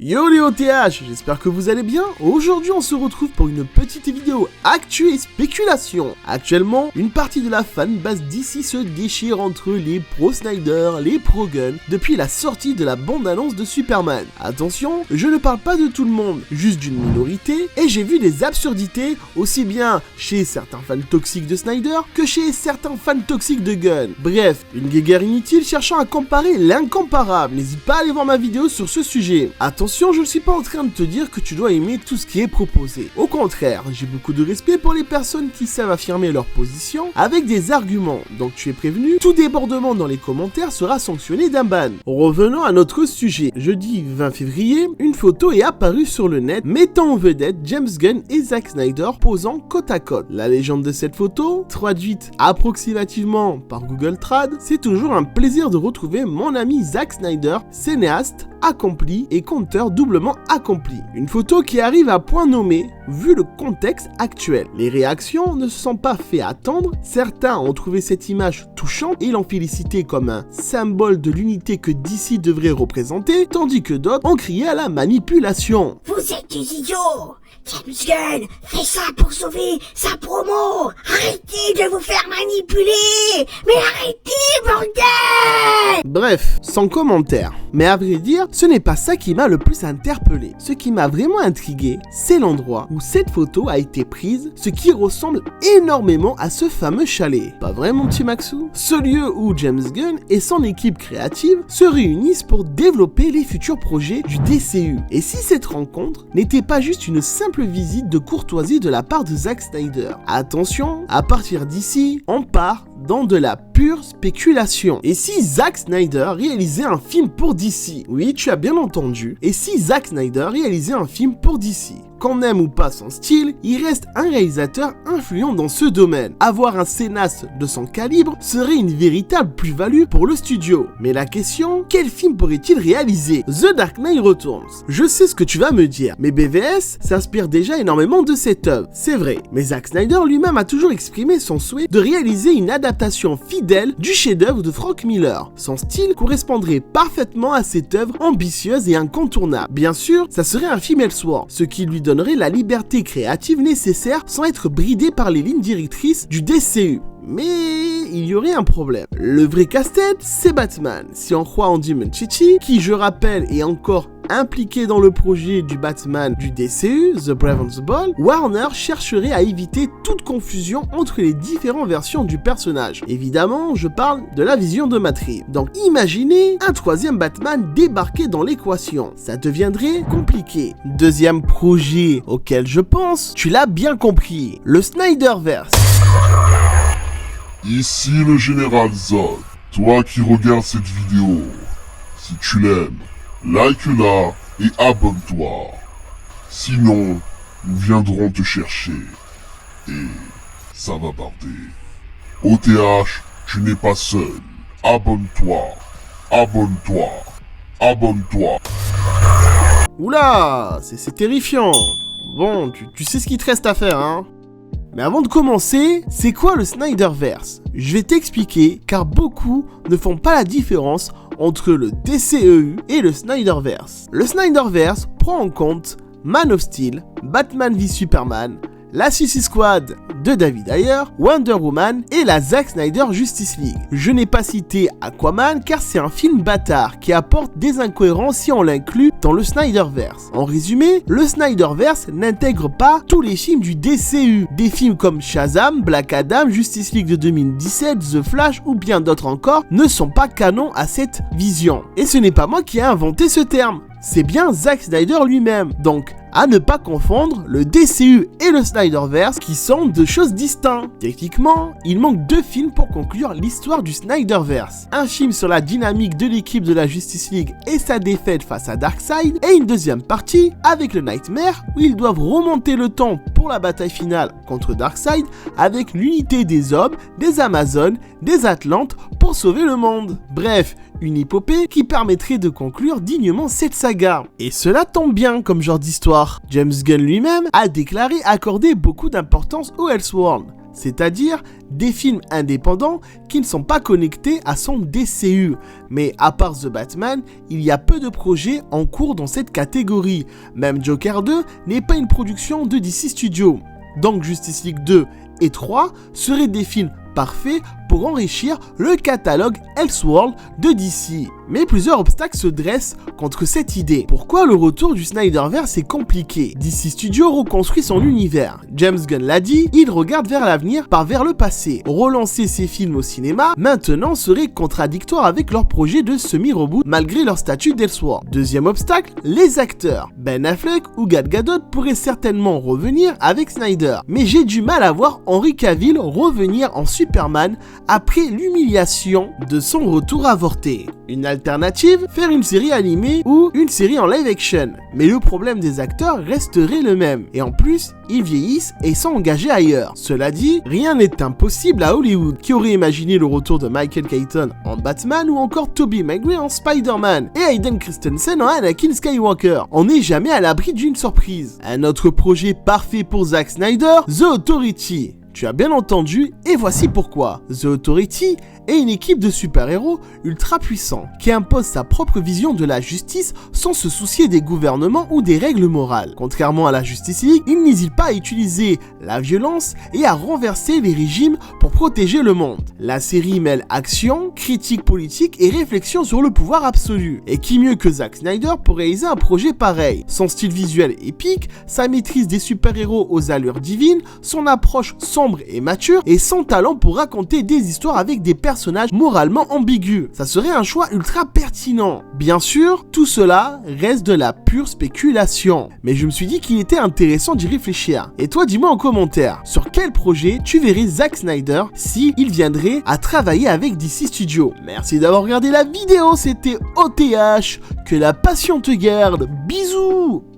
Yo les OTH, j'espère que vous allez bien. Aujourd'hui on se retrouve pour une petite vidéo actu et spéculation. Actuellement, une partie de la fanbase d'ici se déchire entre les pro Snyder, les pro Gunn, depuis la sortie de la bande-annonce de Superman. Attention, je ne parle pas de tout le monde, juste d'une minorité, et j'ai vu des absurdités aussi bien chez certains fans toxiques de Snyder que chez certains fans toxiques de Gunn. Bref, une guéguerre inutile cherchant à comparer l'incomparable. N'hésite pas à aller voir ma vidéo sur ce sujet. Attention, je ne suis pas en train de te dire que tu dois aimer tout ce qui est proposé. Au contraire, j'ai beaucoup de respect pour les personnes qui savent affirmer leur position avec des arguments. Donc tu es prévenu, tout débordement dans les commentaires sera sanctionné d'un ban. Revenons à notre sujet. Jeudi 20 février, une photo est apparue sur le net mettant en vedette James Gunn et Zack Snyder posant côte à côte. La légende de cette photo, traduite approximativement par Google Trad, c'est toujours un plaisir de retrouver mon ami Zack Snyder, cinéaste accompli et conteur doublement accompli. Une photo qui arrive à point nommé vu le contexte actuel. Les réactions ne se sont pas fait attendre, certains ont trouvé cette image touchante et l'ont félicité comme un symbole de l'unité que DC devrait représenter, tandis que d'autres ont crié à la manipulation. Vous êtes des idiots! James Gunn fait ça pour sauver sa promo! Arrêtez de vous faire manipuler! Mais arrêtez, bordel! Bref, sans commentaire. Mais à vrai dire, ce n'est pas ça qui m'a le plus interpellé. Ce qui m'a vraiment intrigué, c'est l'endroit où cette photo a été prise, ce qui ressemble énormément à ce fameux chalet. Pas vrai mon petit Maxou? Ce lieu où James Gunn et son équipe créative se réunissent pour développer les futurs projets du DCU. Et si cette rencontre n'était pas juste une simple visite de courtoisie de la part de Zack Snyder? Attention, à partir d'ici, on part dans de la pure spéculation. Et si Zack Snyder réalisait un film pour DC? Oui, tu as bien entendu. Et si Zack Snyder réalisait un film pour DC? Qu'on aime ou pas son style, il reste un réalisateur influent dans ce domaine. Avoir un cinéaste de son calibre serait une véritable plus-value pour le studio. Mais la question, quel film pourrait-il réaliser? The Dark Knight Returns. Je sais ce que tu vas me dire, mais BVS s'inspire déjà énormément de cette œuvre. C'est vrai, mais Zack Snyder lui-même a toujours exprimé son souhait de réaliser une adaptation fidèle du chef-d'œuvre de Frank Miller. Son style correspondrait parfaitement à cette œuvre ambitieuse et incontournable. Bien sûr, ça serait un film Elseworld, ce qui lui donnerait la liberté créative nécessaire sans être bridé par les lignes directrices du DCU. Mais il y aurait un problème. Le vrai casse-tête, c'est Batman. Si on croit en Dimenchichi, qui je rappelle est encore impliqué dans le projet du Batman du DCU, The Brave and the Bold, Warner chercherait à éviter toute confusion entre les différentes versions du personnage. Évidemment, je parle de la vision de Matt Reeves. Donc imaginez un troisième Batman débarquer dans l'équation. Ça deviendrait compliqué. Deuxième projet auquel je pense, tu l'as bien compris, le Snyderverse. Ici le général Zod. Toi qui regardes cette vidéo, si tu l'aimes, like-la et abonne-toi. Sinon, nous viendrons te chercher. Et ça va barder. OTH, tu n'es pas seul. Abonne-toi. Abonne-toi. Abonne-toi. Oula, c'est terrifiant. Bon, tu sais ce qu'il te reste à faire, hein? Mais avant de commencer, c'est quoi le Snyderverse? Je vais t'expliquer car beaucoup ne font pas la différence entre le DCEU et le Snyderverse. Le Snyderverse prend en compte Man of Steel, Batman v Superman, la Suicide Squad de David Ayer, Wonder Woman et la Zack Snyder Justice League. Je n'ai pas cité Aquaman car c'est un film bâtard qui apporte des incohérences si on l'inclut dans le Snyderverse. En résumé, le Snyderverse n'intègre pas tous les films du DCU. Des films comme Shazam, Black Adam, Justice League de 2017, The Flash ou bien d'autres encore ne sont pas canons à cette vision. Et ce n'est pas moi qui ai inventé ce terme. C'est bien Zack Snyder lui-même. Donc, à ne pas confondre le DCU et le Snyderverse qui sont deux choses distinctes. Techniquement, il manque 2 films pour conclure l'histoire du Snyderverse. Un film sur la dynamique de l'équipe de la Justice League et sa défaite face à Darkseid, et une deuxième partie avec le Nightmare où ils doivent remonter le temps pour la bataille finale contre Darkseid avec l'unité des hommes, des Amazones, des Atlantes pour sauver le monde. Bref, une épopée qui permettrait de conclure dignement cette saga. Et cela tombe bien comme genre d'histoire. James Gunn lui-même a déclaré accorder beaucoup d'importance au Elseworld. c'est-à-dire des films indépendants qui ne sont pas connectés à son DCU. Mais à part The Batman, il y a peu de projets en cours dans cette catégorie. Même Joker 2 n'est pas une production de DC Studios. Donc Justice League 2 et 3 seraient des films parfaits pour enrichir le catalogue Elseworld de DC. Mais plusieurs obstacles se dressent contre cette idée. Pourquoi le retour du Snyderverse est compliqué? DC Studios reconstruit son univers. James Gunn l'a dit, il regarde vers l'avenir par vers le passé. Relancer ses films au cinéma maintenant serait contradictoire avec leur projet de semi-reboot malgré leur statut d'Elseworld. Deuxième obstacle, les acteurs. Ben Affleck ou Gal Gadot pourraient certainement revenir avec Snyder. Mais j'ai du mal à voir Henry Cavill revenir en Superman après l'humiliation de son retour avorté. Une alternative, faire une série animée ou une série en live action. Mais le problème des acteurs resterait le même. Et en plus, ils vieillissent et sont engagés ailleurs. Cela dit, rien n'est impossible à Hollywood. Qui aurait imaginé le retour de Michael Keaton en Batman ou encore Tobey Maguire en Spider-Man et Hayden Christensen en Anakin Skywalker? On n'est jamais à l'abri d'une surprise. Un autre projet parfait pour Zack Snyder, The Authority. Tu as bien entendu, et voici pourquoi. The Authority est une équipe de super-héros ultra puissants qui impose sa propre vision de la justice sans se soucier des gouvernements ou des règles morales. Contrairement à la Justice League, ils n'hésitent pas à utiliser la violence et à renverser les régimes pour protéger le monde. La série mêle action, critique politique et réflexion sur le pouvoir absolu. Et qui mieux que Zack Snyder pour réaliser un projet pareil? Son style visuel épique, sa maîtrise des super-héros aux allures divines, son approche sombre et mature et son talent pour raconter des histoires avec des personnages moralement ambigus. Ça serait un choix ultra pertinent. Bien sûr, tout cela reste de la pure spéculation. Mais je me suis dit qu'il était intéressant d'y réfléchir. Et toi, dis-moi en commentaire, sur quel projet tu verrais Zack Snyder si il viendrait à travailler avec DC Studios. Merci d'avoir regardé la vidéo, c'était OTH. Que la passion te garde. Bisous.